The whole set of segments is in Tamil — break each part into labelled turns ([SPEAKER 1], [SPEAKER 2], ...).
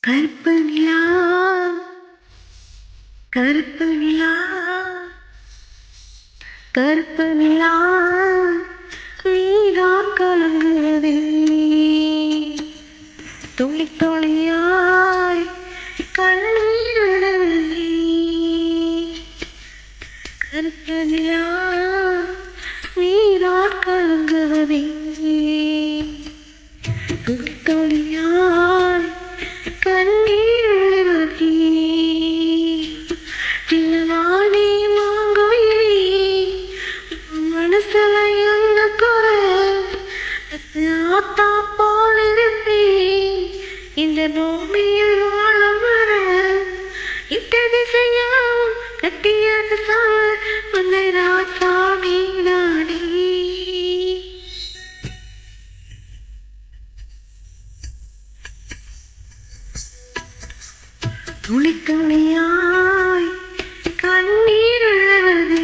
[SPEAKER 1] கருப்பு நிலா கருப்பு நிலா கருப்பு நிலா நீதான் கலங்குவதில்லை துளி துளியாய் கண்ணீர் விடவில்லை கருப்பு நிலா நீதான் கலங்குவதில்லை துளி துளியாய் கண்ணீர் விடவில்லை சின்னதானே மாங்குயிலே மனசுல என்ன குறை ஆத்தா போல் இருப்பேன் இந்த பூமியில் வாழும் வர இத்தனை செய்யும் கட்டியது சார் உன்னை ராசாமி நானே துளி துளியாய் கண்ணீர் விழுவதே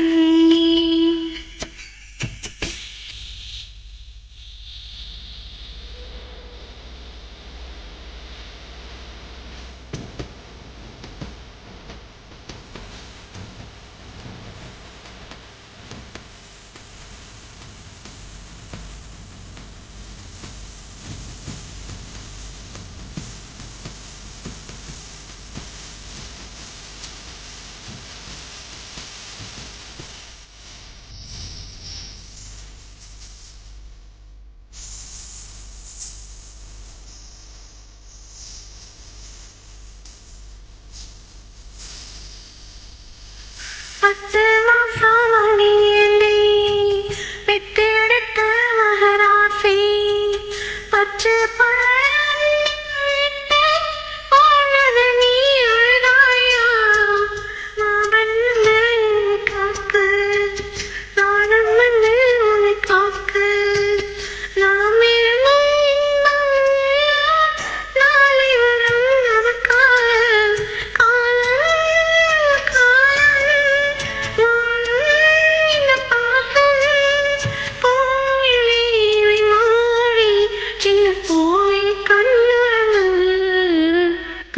[SPEAKER 1] பத்து மாசம் நீந்தி பெத்தெடுத்த மகராசி பச்சை பழனிட்டு போனது நீ அழுதாயா மாமன் காக்கு நானும் வந்து உன்னை காக்கு நாம் இருந்தும் நாளை வரும் நமக்காக காலம் காலம் இந்த பாசம் கோயிலை மாறி சின்ன போய் கண்ணுறங்கு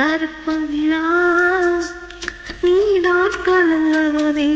[SPEAKER 1] கருப்பு நிலா நீதான் கலங்குவதே